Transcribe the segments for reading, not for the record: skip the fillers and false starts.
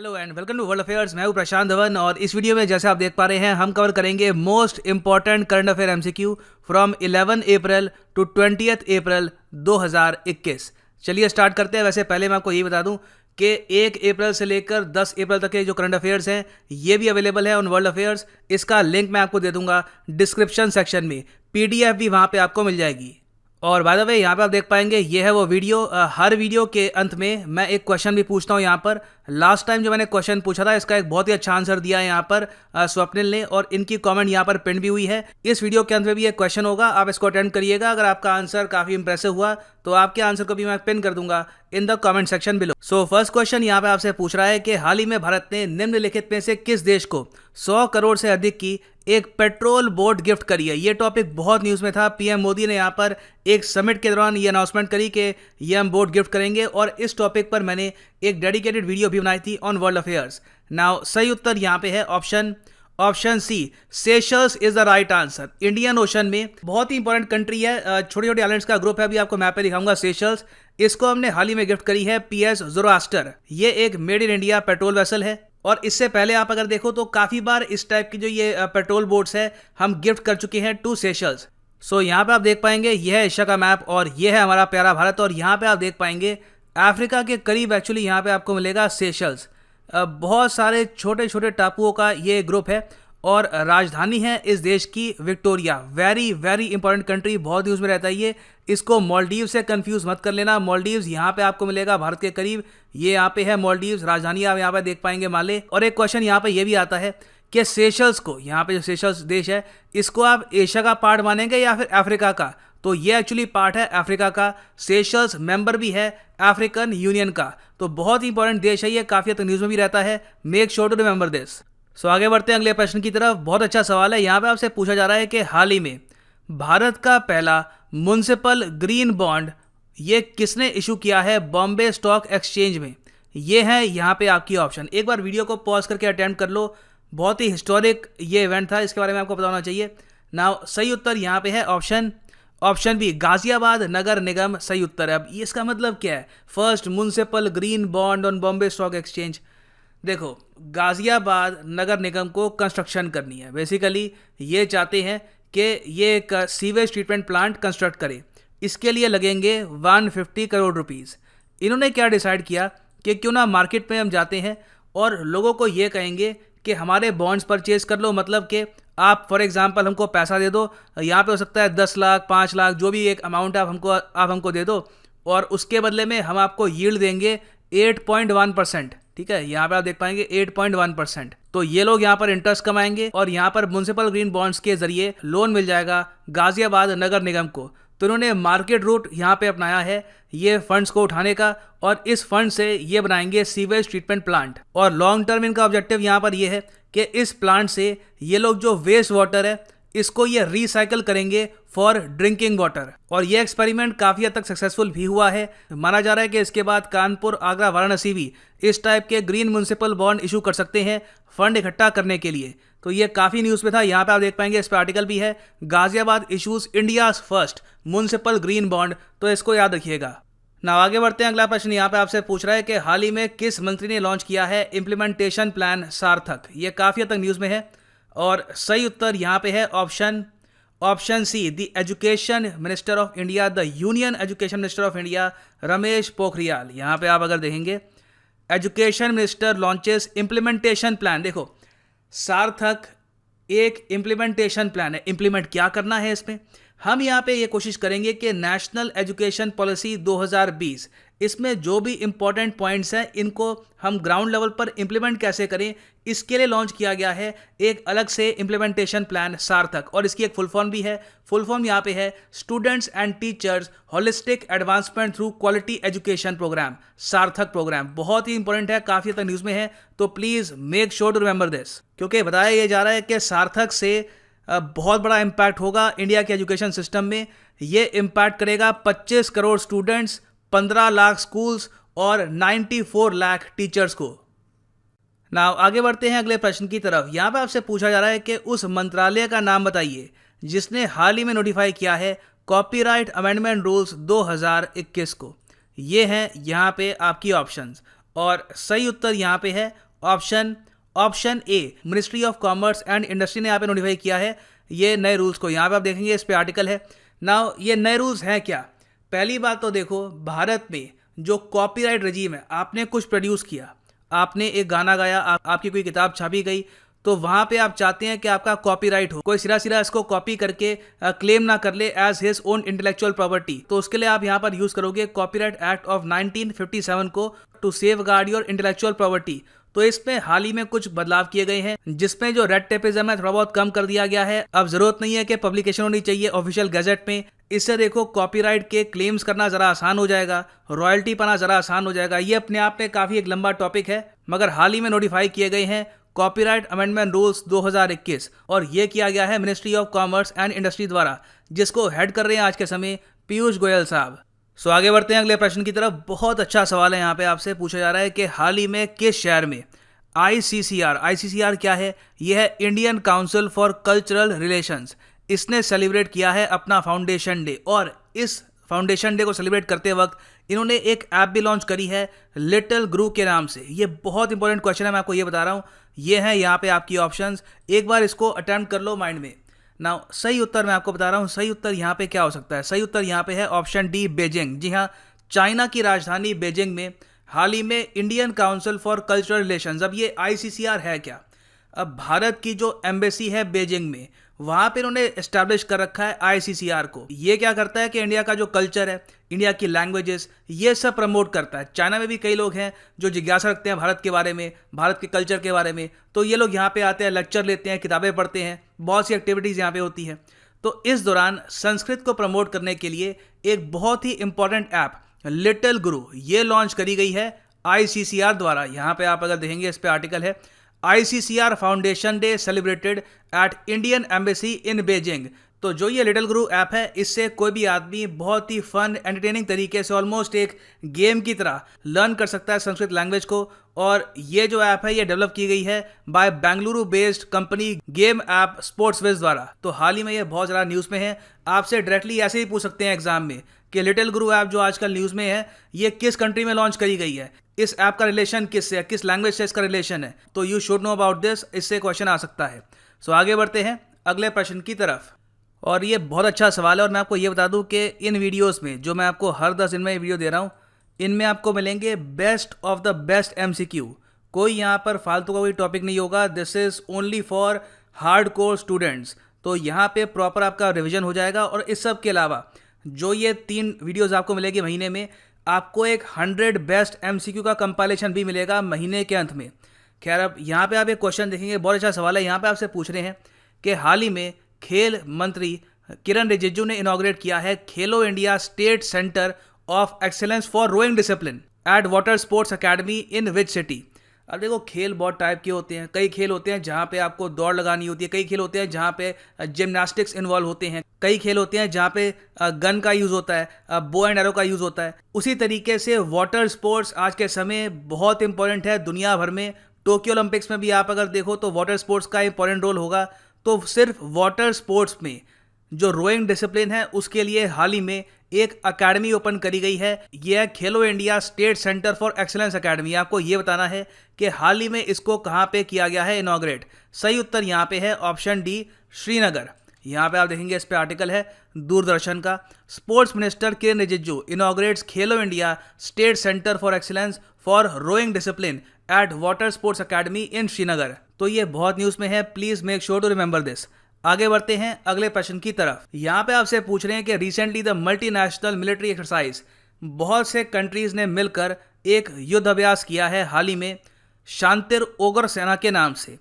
Hello and welcome to world affairs. मैं हूं प्रशांत धवन और इस वीडियो में जैसे आप देख पा रहे हैं हम कवर करेंगे most important current affair MCQ from 11 April to 20 April 2021। चलिए स्टार्ट करते हैं। वैसे पहले मैं आपको ये बता दूं कि 1 अप्रैल से लेकर 10 अप्रैल तक के जो करंट अफेयर्स हैं ये भी अवेलेबल है ऑन वर्ल्ड अफेयर्स। इसका लिंक मैं आपको दे दूंगा डिस्क्रिप्शन सेक्शन में, पीडीएफ भी वहाँ पे आपको मिल जाएगी। और बाय द वे यहाँ पे आप देख पाएंगे ये है वो वीडियो। हर वीडियो के अंत में मैं एक क्वेश्चन भी पूछता हूँ। यहाँ पर लास्ट टाइम जो मैंने क्वेश्चन पूछा था इसका एक बहुत ही अच्छा आंसर दिया है यहाँ पर स्वप्निल ने, और इनकी कमेंट यहाँ पर पिन भी हुई है। इस वीडियो के अंत में भी एक क्वेश्चन होगा, आप इसको अटेंड करिएगा। अगर आपका आंसर काफी इंप्रेसिव हुआ तो आपके आंसर को भी मैं पिन कर दूंगा in the comment section below. So first question यहाँ पे आपसे पूछ रहा है कि हाल ही में भारत ने निम्नलिखित में से किस देश को 100 करोड़ से अधिक की एक पेट्रोल बोट गिफ्ट करी है। ये टॉपिक बहुत न्यूज़ में था। पीएम मोदी ने यहाँ पर एक समिट के दौरान ये अनाउंसमेंट करी कि ये हम बोट गिफ्ट करेंगे, और इस टॉपिक पर मैंने एक डेडिकेटेड वीडियो भी बनाई थी ऑन वर्ल्ड अफेयर्स। नाउ सही उत्तर यहाँ पे है option C, Seychelles is the right answer. Indian ocean में बहुत ही इंपॉर्टेंट कंट्री है, छोटे छोटे आइलैंड्स का ग्रुप है, अभी आपको मैप पे दिखाऊंगा सेशल्स। इसको हमने हाल ही में गिफ्ट करी है पीएस ज़ोरास्टर। ये एक made in India patrol vessel है, और इससे पहले आप अगर देखो तो काफ़ी बार इस टाइप की जो ये पेट्रोल बोट्स है हम गिफ्ट कर चुके हैं टू सेशल्स। सो यहाँ पे आप देख पाएंगे यह है एशिया का मैप और ये है हमारा प्यारा भारत, और यहाँ पे आप देख पाएंगे अफ्रीका के करीब एक्चुअली यहाँ पे आपको मिलेगा सेशल्स। बहुत सारे छोटे छोटे टापुओं का ये ग्रुप है, और राजधानी है इस देश की Victoria. Very very important country, बहुत न्यूज़ में रहता है ये। इसको मालदीव से कंफ्यूज मत कर लेना। मालदीव्स यहाँ पे आपको मिलेगा भारत के करीब, ये यहाँ पे है मालदीव्स। राजधानी आप यहाँ पे देख पाएंगे माले। और एक क्वेश्चन यहाँ पे ये भी आता है कि सेशल्स को, यहाँ पे जो सेशल्स देश है, इसको आप एशिया का पार्ट मानेंगे या फिर अफ्रीका का? तो ये एक्चुअली पार्ट है अफ्रीका का। सेशल्स मेंबर भी है अफ्रीकन यूनियन का, तो बहुत ही इंपॉर्टेंट देश है ये, काफ़ी हद तक न्यूज़ में भी रहता है। Make sure to remember this. So आगे बढ़ते हैं अगले प्रश्न की तरफ। बहुत अच्छा सवाल है। यहाँ पे आपसे पूछा जा रहा है कि हाल ही में भारत का पहला म्युनिसिपल ग्रीन बॉन्ड ये किसने इशू किया है बॉम्बे स्टॉक एक्सचेंज में? ये है यहाँ पे आपकी ऑप्शन। एक बार वीडियो को पॉज करके अटेम्प्ट कर लो, बहुत ही हिस्टोरिक ये इवेंट था, इसके बारे में आपको पता होना चाहिए। नाउ सही उत्तर यहाँ पे है ऑप्शन बी, गाजियाबाद नगर निगम सही उत्तर है। अब ये इसका मतलब क्या है? First municipal green bond on Bombay stock exchange. देखो, गाजियाबाद नगर निगम को कंस्ट्रक्शन करनी है। बेसिकली ये चाहते हैं कि ये एक सीवेज ट्रीटमेंट प्लांट कंस्ट्रक्ट करे। इसके लिए लगेंगे 150 करोड़ रुपीस। इन्होंने क्या डिसाइड किया कि क्यों ना मार्केट में हम जाते हैं और लोगों को ये कहेंगे कि हमारे बॉन्ड्स परचेज कर लो। मतलब कि आप फॉर एग्जांपल हमको पैसा दे दो, यहाँ पे हो सकता है 10 लाख 5 लाख जो भी एक अमाउंट आप हमको दे दो, और उसके बदले में हम आपको यील्ड देंगे 8.1%। ठीक है, यहाँ पे आप देख पाएंगे 8.1%। तो ये लोग यहाँ पर इंटरेस्ट कमाएंगे और यहाँ पर म्युनिसिपल ग्रीन बॉन्ड्स के जरिए लोन मिल जाएगा गाजियाबाद नगर निगम को। तो इन्होंने मार्केट रूट यहाँ पे अपनाया है ये फंड्स को उठाने का, और इस फंड से ये बनाएंगे सीवेज ट्रीटमेंट प्लांट। और लॉन्ग टर्म इनका ऑब्जेक्टिव यहाँ पर ये है कि इस प्लांट से ये लोग जो वेस्ट वाटर है इसको ये रिसाइकल करेंगे फॉर ड्रिंकिंग वाटर। और ये एक्सपेरिमेंट काफ़ी हद तक सक्सेसफुल भी हुआ है। माना जा रहा है कि इसके बाद कानपुर, आगरा, वाराणसी भी इस टाइप के ग्रीन म्युनिसिपल बॉन्ड इशू कर सकते हैं फंड इकट्ठा करने के लिए। तो ये काफ़ी न्यूज़ में था। यहाँ पे आप देख पाएंगे इस पर आर्टिकल भी है, Ghaziabad issues India's first municipal green bond, तो इसको याद रखिएगा। ना आगे बढ़ते हैं। अगला प्रश्न यहाँ पे आपसे पूछ रहा है कि हाल ही में किस मंत्री ने लॉन्च किया है इम्प्लीमेंटेशन प्लान सार्थक? ये काफ़ी हद तक न्यूज़ में है, और सही उत्तर यहाँ पे है option C, the education minister of India, the union education minister of India Ramesh Pokhriyal. यहाँ पे आप अगर देखेंगे education minister launches implementation plan. देखो, सार्थक एक इम्प्लीमेंटेशन प्लान है। इम्प्लीमेंट क्या करना है इसमें? हम यहाँ पे ये कोशिश करेंगे कि नेशनल एजुकेशन पॉलिसी 2020, इसमें जो भी इंपॉर्टेंट पॉइंट्स हैं इनको हम ग्राउंड लेवल पर इम्प्लीमेंट कैसे करें, इसके लिए लॉन्च किया गया है एक अलग से इम्प्लीमेंटेशन प्लान सार्थक। और इसकी एक फुल फॉर्म भी है। फुल फॉर्म यहाँ पे है students and teachers holistic advancement through quality education programme, Sarthak programme. बहुत ही इंपॉर्टेंट है, काफ़ी तक न्यूज़ में है, तो please make sure to remember this, क्योंकि बताया ये जा रहा है कि सार्थक से बहुत बड़ा इम्पैक्ट होगा इंडिया के एजुकेशन सिस्टम में। ये इम्पैक्ट करेगा 25 करोड़ स्टूडेंट्स, 15 लाख स्कूल्स और 94 लाख टीचर्स को। नाउ आगे बढ़ते हैं अगले प्रश्न की तरफ। यहाँ पे आपसे पूछा जा रहा है कि उस मंत्रालय का नाम बताइए जिसने हाल ही में नोटिफाई किया है कॉपीराइट अमेंडमेंट रूल्स 2021 को। ये हैं यहाँ पे आपकी ऑप्शंस, और सही उत्तर यहाँ पे है option option A ministry of commerce and industry ने यहाँ पे नोटिफाई किया है ये नए रूल्स को। यहाँ पे आप देखेंगे इस पे आर्टिकल है। नाउ ये नए रूल्स हैं क्या? पहली बात तो देखो, भारत में जो कॉपीराइट रजीम है, आपने कुछ प्रोड्यूस किया, आपने एक गाना गाया, आपकी कोई किताब छापी गई, तो वहाँ पे आप चाहते हैं कि आपका कॉपीराइट हो, कोई सिरा इसको कॉपी करके क्लेम ना कर ले as his own intellectual property. तो उसके लिए आप यहाँ पर यूज करोगे कॉपीराइट एक्ट ऑफ 1957 को to safeguard your intellectual property. तो इसमें हाल ही में कुछ बदलाव किए गए हैं जिसमें जो रेड टेपिज्म है थोड़ा बहुत कम कर दिया गया है। अब जरूरत नहीं है कि पब्लिकेशन होनी चाहिए ऑफिशियल गैजेट में। इससे देखो कॉपीराइट के क्लेम्स करना जरा आसान हो जाएगा, रॉयल्टी पाना जरा आसान हो जाएगा। ये अपने आप में काफी एक लंबा टॉपिक है, मगर हाल ही में नोटिफाई किए गए हैं कॉपीराइट अमेंडमेंट रूल्स 2021 और ये किया गया है ministry of commerce and industry द्वारा, जिसको हेड कर रहे हैं आज के समय पीयूष गोयल साहब। सो आगे बढ़ते हैं अगले प्रश्न की तरफ। बहुत अच्छा सवाल है यहाँ पे आपसे पूछा जा रहा है कि हाल ही में किस शहर में ICCR क्या है? यह है Indian council for cultural relations. इसने सेलिब्रेट किया है अपना फाउंडेशन डे, और इस फाउंडेशन डे को सेलिब्रेट करते वक्त इन्होंने एक ऐप भी लॉन्च करी है लिटिल गुरु के नाम से। ये बहुत इंपॉर्टेंट क्वेश्चन है, मैं आपको ये बता रहा हूँ। ये है यहाँ पे आपकी ऑप्शंस, एक बार इसको अटेम्प्ट कर लो माइंड में। नाउ सही उत्तर मैं आपको बता रहा हूँ, सही उत्तर यहाँ पे क्या हो सकता है? सही उत्तर यहाँ पे है ऑप्शन डी, बीजिंग। जी हाँ, चाइना की राजधानी बीजिंग में हाल ही में Indian council for cultural relations, अब ये ICCR है क्या? अब भारत की जो एम्बेसी है बीजिंग में, वहाँ पे इन्होंने एस्टैब्लिश कर रखा है ICCR को। ये क्या करता है कि इंडिया का जो कल्चर है, इंडिया की लैंग्वेजेस, ये सब प्रमोट करता है। चाइना में भी कई लोग हैं जो जिज्ञासा रखते हैं भारत के बारे में, भारत के कल्चर के बारे में, तो ये लोग यहाँ पे आते हैं, लेक्चर लेते हैं, किताबें पढ़ते हैं, बहुत सी एक्टिविटीज़ यहाँ पे होती है। तो इस दौरान संस्कृत को प्रमोट करने के लिए एक बहुत ही इंपॉर्टेंट ऐप लिटिल गुरु ये लॉन्च करी गई है ICCR द्वारा। यहाँ पे आप अगर देखेंगे इस पे आर्टिकल है ICCR foundation day celebrated at Indian embassy in Beijing. तो जो ये लिटिल गुरु ऐप है, इससे कोई भी आदमी बहुत ही फन एंटरटेनिंग तरीके से, ऑलमोस्ट एक गेम की तरह लर्न कर सकता है संस्कृत लैंग्वेज को। और ये जो ऐप है ये डेवलप की गई है by Bengaluru based company game app स्पोर्ट्सविज द्वारा। तो हाल ही में ये बहुत ज़्यादा न्यूज़ में है। आपसे डायरेक्टली ऐसे ही पूछ सकते हैं एग्जाम में कि लिटिल गुरु ऐप जो आजकल न्यूज़ में है, ये किस कंट्री में लॉन्च करी गई है, इस ऐप का रिलेशन किससे है, किस लैंग्वेज से इसका रिलेशन है। तो you should know about this, इससे क्वेश्चन आ सकता है। सो आगे बढ़ते हैं अगले प्रश्न की तरफ। और ये बहुत अच्छा सवाल है, और मैं आपको ये बता दूं कि इन वीडियोस में जो मैं आपको हर 10 दिन में वीडियो दे रहा हूँ, इनमें आपको मिलेंगे best of the best MCQ। कोई यहाँ पर फालतू का कोई टॉपिक नहीं होगा। This is only for hard core students. तो यहाँ पे प्रॉपर आपका रिविजन हो जाएगा। और इस सब के अलावा जो ये 3 वीडियोज़ आपको मिलेगी महीने में, आपको एक 100 बेस्ट MCQ का कंपाइलेशन भी मिलेगा महीने के अंत में। खैर, अब यहाँ पे आप एक क्वेश्चन देखेंगे, बहुत अच्छा सवाल है। यहाँ पे आपसे पूछ रहे हैं कि हाल ही में खेल मंत्री किरण रिजिजू ने इनॉग्रेट किया है Khelo India state centre of excellence for rowing discipline at water sports academy in which city. अब देखो, खेल बहुत टाइप के होते हैं। कई खेल होते हैं जहाँ पे आपको दौड़ लगानी होती है, कई खेल होते हैं जहाँ पे जिम्नास्टिक्स इन्वॉल्व होते हैं, कई खेल होते हैं जहाँ पे गन का यूज़ होता है, बो एंड एरो का यूज़ होता है। उसी तरीके से वाटर स्पोर्ट्स आज के समय बहुत इंपॉर्टेंट है दुनिया भर में। टोक्यो ओलंपिक्स में भी आप अगर देखो तो वाटर स्पोर्ट्स का इंपॉर्टेंट रोल होगा। तो सिर्फ वाटर स्पोर्ट्स में जो रोइंग डिसिप्लिन है, उसके लिए हाल ही में एक अकेडमी ओपन करी गई है। यह है Khelo India state centre for excellence academy. आपको ये बताना है कि हाल ही में इसको कहाँ पे किया गया है इनॉग्रेट। सही उत्तर यहाँ पे है ऑप्शन डी, श्रीनगर। यहाँ पे आप देखेंगे इस पे आर्टिकल है दूरदर्शन का। Sports minister Kiren Rijiju inaugurates Khelo India state centre for excellence for rowing discipline at water sports academy in Srinagar. तो ये बहुत न्यूज़ में है, please make sure to remember this. आगे बढ़ते हैं अगले प्रश्न की तरफ। यहाँ पे आपसे पूछ रहे हैं कि recently the multinational military exercise, बहुत से कंट्रीज ने मिलकर एक युद्ध अभ्यास किया है हाल ही में शांतिर ओगर सेना के नाम से।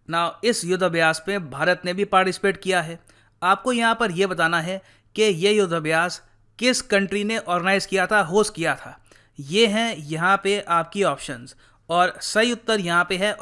ना इस युद्ध अभ्यास में भारत ने भी पार्टिसिपेट किया है। आपको यहाँ पर यह बताना है कि यह युद्ध अभ्यास किस कंट्री ने ऑर्गेनाइज किया था, होस्ट किया था। ये हैं यहाँ पे आपकी ऑप्शंस, और सही उत्तर यहाँ पे है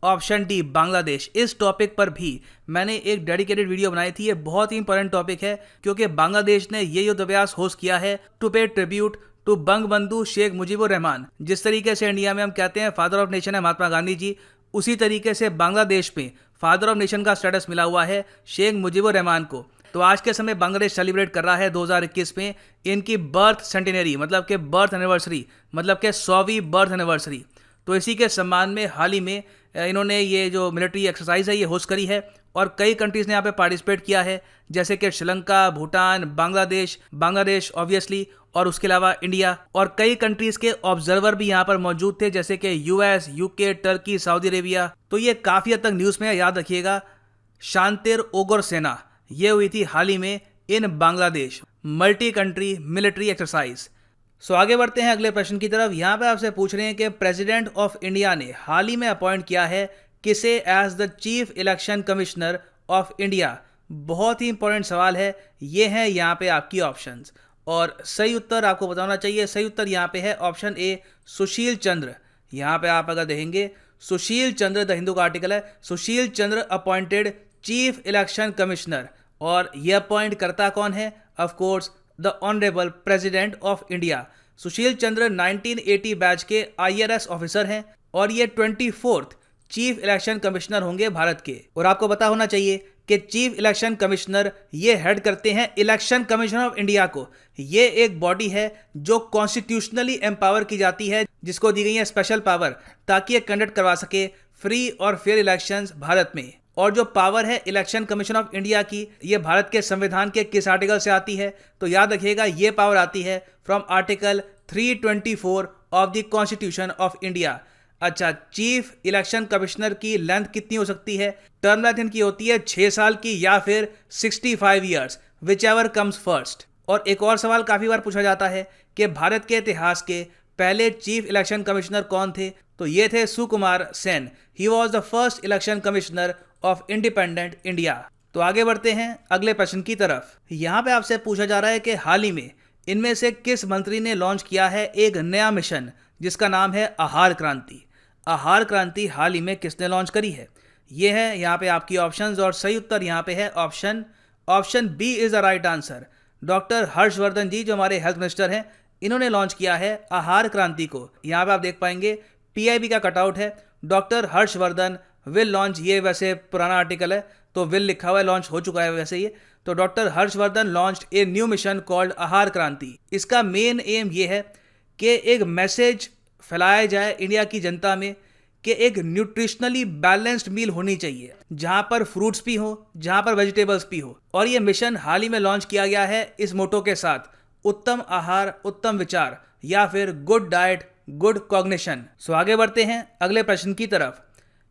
ऑप्शन डी, बांग्लादेश। इस टॉपिक पर भी मैंने एक डेडिकेटेड वीडियो बनाई थी। ये बहुत ही इंपॉर्टेंट टॉपिक है क्योंकि बांग्लादेश ने ये युद्ध अभ्यास होस्ट किया है टू पे ट्रिब्यूट टू बंगबंधु शेख मुजीबुर रहमान। जिस तरीके से इंडिया में हम कहते हैं फादर ऑफ नेशन है महात्मा गांधी जी, उसी तरीके से बांग्लादेश में फादर ऑफ नेशन का स्टेटस मिला हुआ है शेख मुजीबुर रहमान को। तो आज के समय बांग्लादेश सेलिब्रेट कर रहा है 2021 में इनकी बर्थ सेंटिनरी, मतलब के बर्थ एनिवर्सरी, मतलब के 100वीं बर्थ एनिवर्सरी। तो इसी के सम्मान में हाल ही में इन्होंने ये जो मिलिट्री एक्सरसाइज है ये होस्ट करी है और कई कंट्रीज़ ने यहाँ पे पार्टिसिपेट किया है, जैसे कि श्रीलंका, भूटान, बांग्लादेश ऑब्वियसली, और उसके अलावा इंडिया, और कई कंट्रीज़ के ऑब्जर्वर भी यहाँ पर मौजूद थे, जैसे कि US, UK, Turkey, Saudi Arabia. तो ये काफ़ी हद तक न्यूज़ में, याद रखिएगा, शांतिर ओगोर सेना ये हुई थी हाल ही में in Bangladesh, multi country military exercise. So आगे बढ़ते हैं अगले प्रश्न की तरफ। यहाँ पे आपसे पूछ रहे हैं कि प्रेसिडेंट ऑफ इंडिया ने हाल ही में अपॉइंट किया है किसे as the chief election commissioner of India. बहुत ही इंपॉर्टेंट सवाल है, ये है यहाँ पे आपकी ऑप्शंस, और सही उत्तर आपको बताना चाहिए। सही उत्तर यहाँ पे है ऑप्शन ए, सुशील चंद्र। यहाँ पे आप अगर देखेंगे सुशील चंद्र, द हिंदू का आर्टिकल है, Sushil Chandra appointed chief election commissioner, और ये अपॉइंट करता कौन है? Of course the honourable president of India. Sushil Chandra 1980 batch के IRS ऑफिसर हैं और ये 24th चीफ इलेक्शन कमिश्नर होंगे भारत के। और आपको पता होना चाहिए कि चीफ इलेक्शन कमिश्नर ये हेड करते हैं इलेक्शन कमीशन ऑफ इंडिया को। ये एक बॉडी है जो कॉन्स्टिट्यूशनली एम्पावर की जाती है, जिसको दी गई है स्पेशल पावर ताकि ये कंडक्ट करवा सके फ्री और फेयर इलेक्शंस भारत में। और जो पावर है इलेक्शन कमीशन ऑफ इंडिया की, ये भारत के संविधान के किस आर्टिकल से आती है? तो याद रखिएगा ये पावर आती है from article 324 of the constitution of India. अच्छा, चीफ इलेक्शन कमिश्नर की लेंथ कितनी हो सकती है? टर्म लेंथ इनकी होती है 6 साल की या फिर 65 years, which ever comes first. और एक और सवाल काफ़ी बार पूछा जाता है कि भारत के इतिहास के पहले चीफ इलेक्शन कमिश्नर कौन थे? तो ये थे Sukumar Sen. He was the first election commissioner of independent India. तो आगे बढ़ते हैं अगले प्रश्न की तरफ। यहाँ पे आपसे पूछा जा रहा है कि हाल ही में इनमें से किस मंत्री ने लॉन्च किया है एक नया मिशन जिसका नाम है आहार क्रांति। आहार क्रांति हाल ही में किसने लॉन्च करी है? ये है यहाँ पे आपकी ऑप्शंस, और सही उत्तर यहाँ पे है option B is the right answer. Doctor Harshvardhan ji जो हमारे हेल्थ मिनिस्टर हैं, इन्होंने लॉन्च किया है आहार क्रांति को। यहाँ पे आप देख पाएंगे PIB का कटआउट है, डॉक्टर हर्षवर्धन विल लॉन्च। ये वैसे पुराना आर्टिकल है तो विल लिखा हुआ है, लॉन्च हो चुका है वैसे ये। तो doctor Harshvardhan launched a new mission called आहार क्रांति। इसका मेन एम ये है कि एक मैसेज फैलाया जाए इंडिया की जनता में कि एक न्यूट्रिशनली बैलेंस्ड मील होनी चाहिए, जहां पर फ्रूट्स भी हो, जहां पर वेजिटेबल्स भी हो। और ये मिशन हाल ही में लॉन्च किया गया है इस मोटो के साथ, उत्तम आहार उत्तम विचार, या फिर गुड डाइट गुड कॉग्निशन। सो आगे बढ़ते हैं अगले प्रश्न की तरफ।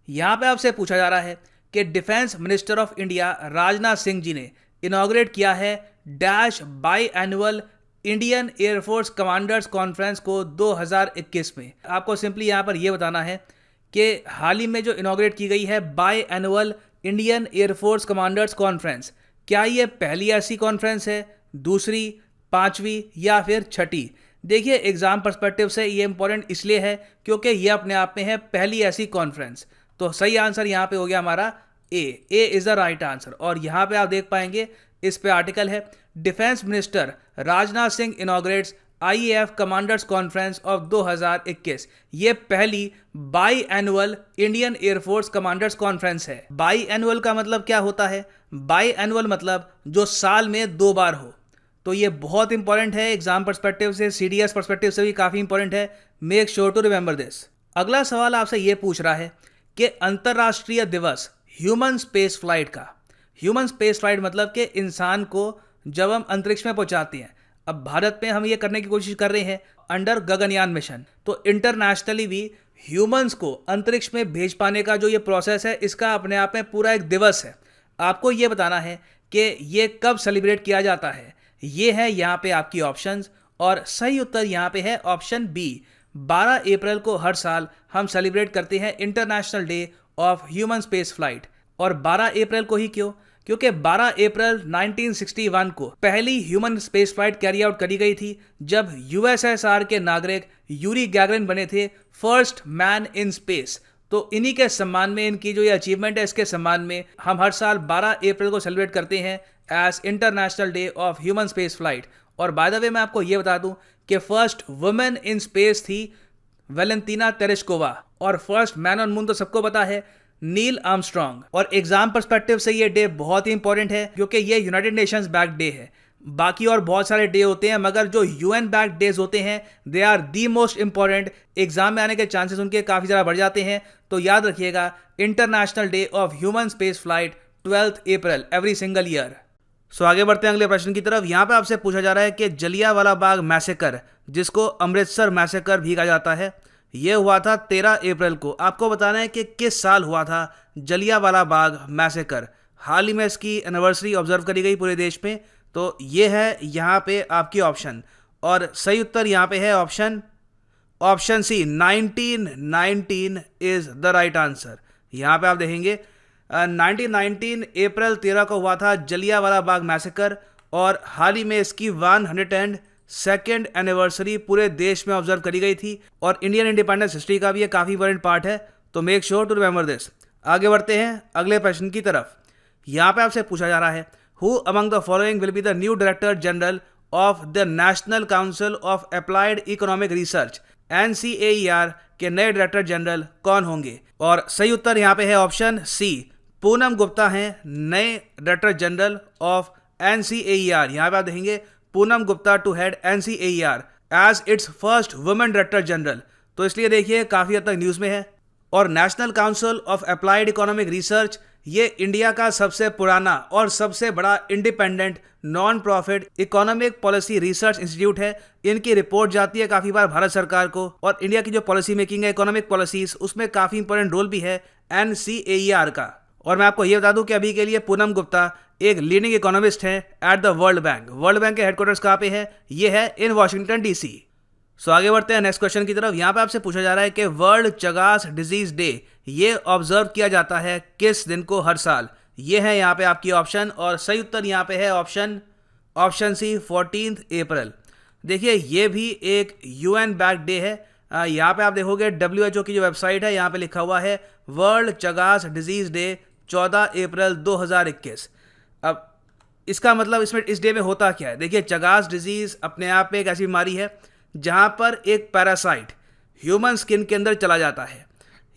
यहाँ पे आपसे पूछा जा रहा है कि defence minister of India Rajnath Singh ji ने इनॉग्रेट किया है dash biannual Indian air force commanders conference को 2021 में। आपको सिंपली यहाँ पर यह बताना है कि हाल ही में जो इनॉग्रेट की गई है by annual Indian air force commanders conference, क्या ये पहली ऐसी कॉन्फ्रेंस है, दूसरी, पांचवी या फिर छठी? देखिए एग्जाम पर्सपेक्टिव से ये इंपॉर्टेंट इसलिए है क्योंकि ये अपने आप में है पहली ऐसी कॉन्फ्रेंस। तो सही आंसर यहाँ पे हो गया हमारा ए इज द राइट आंसर। और यहाँ पे आप देख पाएंगे इस पे आर्टिकल है, defence minister Rajnath Singh inaugurates IAF commanders conference of 2021। ये पहली by annual Indian air force commanders conference है। बाई एनुअल का मतलब क्या होता है? बाई एनुअल मतलब जो साल में 2 बार हो। तो ये बहुत इंपॉर्टेंट है एग्जाम पर्सपेक्टिव से, CDS पर्सपेक्टिव से भी काफ़ी इंपॉर्टेंट है। Make sure to remember this. अगला सवाल आपसे ये पूछ रहा है कि अंतर्राष्ट्रीय दिवस ह्यूमन स्पेस फ्लाइट का। ह्यूमन स्पेस फ्लाइट मतलब कि इंसान को जब हम अंतरिक्ष में पहुंचाते हैं, अब भारत में हम ये करने की कोशिश कर रहे हैं अंडर गगनयान मिशन। तो इंटरनेशनली भी ह्यूमंस को अंतरिक्ष में भेज पाने का जो ये प्रोसेस है, इसका अपने आप में पूरा एक दिवस है। आपको ये बताना है कि ये कब सेलिब्रेट किया जाता है। ये है यहाँ पे आपकी ऑप्शंस, और सही उत्तर यहाँ पे है ऑप्शन बी। 12 अप्रैल को हर साल हम सेलिब्रेट करते हैं international day of human space flight. और 12 अप्रैल को ही क्यों? क्योंकि 12 अप्रैल 1961 को पहली human space flight carry out करी गई थी, जब USSR के नागरिक यूरी गैगरिन बने थे फर्स्ट मैन इन स्पेस। तो इन्हीं के सम्मान में, इनकी जो ये अचीवमेंट है इसके सम्मान में हम हर साल 12 अप्रैल को सेलिब्रेट करते हैं as international day of human space flight. और बाय द वे मैं आपको ये बता दूं कि फर्स्ट वुमेन इन स्पेस थी वेलेंटीना तेरेस्कोवा, और फर्स्ट मैन ऑन मून तो सबको पता है, नील आर्मस्ट्रॉन्ग। और एग्जाम पर्सपेक्टिव से ये डे बहुत ही इंपॉर्टेंट है क्योंकि ये यूनाइटेड नेशंस बैक डे है। बाकी और बहुत सारे डे होते हैं, मगर जो यूएन बैक डेज होते हैं they are the most important. Exam में आने के चांसेस उनके काफ़ी ज़्यादा बढ़ जाते हैं। तो याद रखिएगा, international day of human space flight 12 April every single year. So आगे बढ़ते हैं अगले प्रश्न की तरफ। यहाँ पे आपसे पूछा जा रहा है कि जलियांवाला बाग मैसेकर, जिसको अमृतसर मैसेकर भी कहा जाता है, ये हुआ था 13 अप्रैल को। आपको बताना है कि किस साल हुआ था जलियांवाला बाग मैसेकर। हाल ही में इसकी एनिवर्सरी ऑब्जर्व करी गई पूरे देश में। तो ये है यहाँ पे आपकी ऑप्शन, और सही उत्तर यहाँ पे है option C 1919 is the right answer. यहाँ पे आप देखेंगे 1919 अप्रैल 13 को हुआ था जलियांवाला बाग मैसेकर, और हाल ही में इसकी 102nd एनिवर्सरी पूरे देश में ऑब्जर्व करी गई थी। और इंडियन इंडिपेंडेंस हिस्ट्री का भी ये काफ़ी इंपॉर्टेंट पार्ट है, तो make sure to remember this. आगे बढ़ते हैं अगले प्रश्न की तरफ। यहाँ पे आपसे पूछा जा रहा है, who among the following will be the new director general of the national council of applied economic research, NCAER के नए डायरेक्टर जनरल कौन होंगे? और सही उत्तर यहाँ पे है ऑप्शन सी, पूनम गुप्ता हैं नए डायरेक्टर जनरल ऑफ NCAER। यहाँ पे आप देखेंगे Poonam Gupta to head NCAER as its first women director general. तो इसलिए देखिए काफ़ी हद तक न्यूज़ में है। और national council of applied economic research ये इंडिया का सबसे पुराना और सबसे बड़ा independent non profit economic policy research institute है। इनकी रिपोर्ट जाती है काफ़ी बार भारत सरकार को, और इंडिया की जो पॉलिसी मेकिंग है इकोनॉमिक पॉलिसीज, उसमें काफ़ी इंपॉर्टेंट रोल भी है NCAER का। और मैं आपको ये बता दूं कि अभी के लिए पूनम गुप्ता एक लीडिंग इकोनॉमिस्ट हैं at the world bank. World bank के हेडक्वार्टर्स कहाँ पे है? ये है इन वाशिंगटन DC। सो आगे बढ़ते हैं नेक्स्ट क्वेश्चन की तरफ। यहाँ पे आपसे पूछा जा रहा है कि वर्ल्ड चगास डिजीज डे ये ऑब्जर्व किया जाता है किस दिन को हर साल? ये है यहाँ पे आपकी ऑप्शन, और सही उत्तर यहाँ पे है ऑप्शन सी 14 अप्रैल। देखिए ये भी एक UN बैक डे है। यहाँ पे आप देखोगे WHO की जो वेबसाइट है, यहाँ पे लिखा हुआ है वर्ल्ड चगास डिजीज डे 14 अप्रैल 2021। अब इसका मतलब इसमें इस डे में होता क्या है? देखिए चगास डिजीज अपने आप में एक ऐसी बीमारी है जहाँ पर एक पैरासाइट ह्यूमन स्किन के अंदर चला जाता है।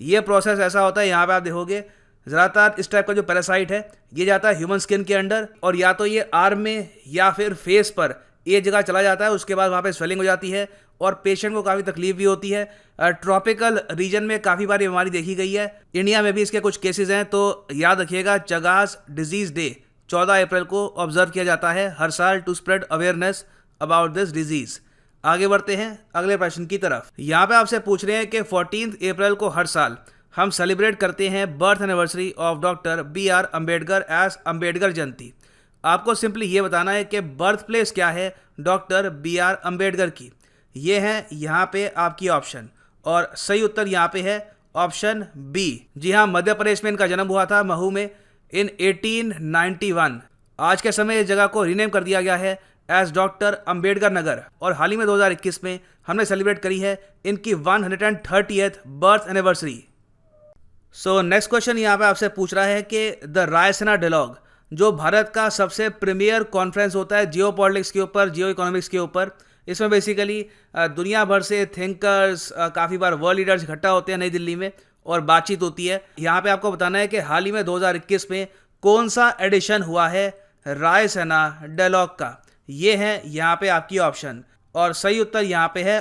ये प्रोसेस ऐसा होता है, यहाँ पे आप देखोगे ज़्यादातर इस टाइप का जो पैरासाइट है ये जाता है ह्यूमन स्किन के अंदर, और या तो ये आर्म में या फिर फेस पर एक जगह चला जाता है। उसके बाद वहाँ पे स्वेलिंग हो जाती है और पेशेंट को काफ़ी तकलीफ भी होती है। ट्रॉपिकल रीजन में काफ़ी बार ये बीमारी देखी गई है, इंडिया में भी इसके कुछ केसेस हैं। तो याद रखिएगा चगास डिजीज़ डे 14 अप्रैल को ऑब्जर्व किया जाता है हर साल to spread awareness about this disease. आगे बढ़ते हैं अगले प्रश्न की तरफ। यहाँ पे आपसे पूछ रहे हैं कि 14 अप्रैल को हर साल हम सेलिब्रेट करते हैं birth anniversary of doctor BR Ambedkar as Ambedkar Jayanti. आपको सिंपली ये बताना है कि बर्थ प्लेस क्या है डॉक्टर BR अम्बेडकर की। ये है यहाँ पे आपकी ऑप्शन, और सही उत्तर यहाँ पे है ऑप्शन बी। जी हाँ, मध्य प्रदेश में इनका जन्म हुआ था महू में इन 1891। आज के समय इस जगह को रीनेम कर दिया गया है एज डॉक्टर अम्बेडकर नगर, और हाल ही में 2021 में हमने सेलिब्रेट करी है इनकी 130th birth anniversary. So next question यहाँ पे आपसे पूछ रहा है कि द रायसीना डायलॉग जो भारत का सबसे प्रीमियर कॉन्फ्रेंस होता है जियो पॉलिटिक्स के ऊपर, जियो इकोनॉमिक्स के ऊपर, इसमें बेसिकली दुनिया भर से थिंकर्स, काफ़ी बार वर्ल्ड लीडर्स इकट्ठा होते हैं नई दिल्ली में और बातचीत होती है। यहाँ पे आपको बताना है कि हाल ही में 2021 में कौन सा एडिशन हुआ है रायसीना डायलॉग का। ये है यहाँ पे आपकी ऑप्शन, और सही उत्तर यहाँ पे है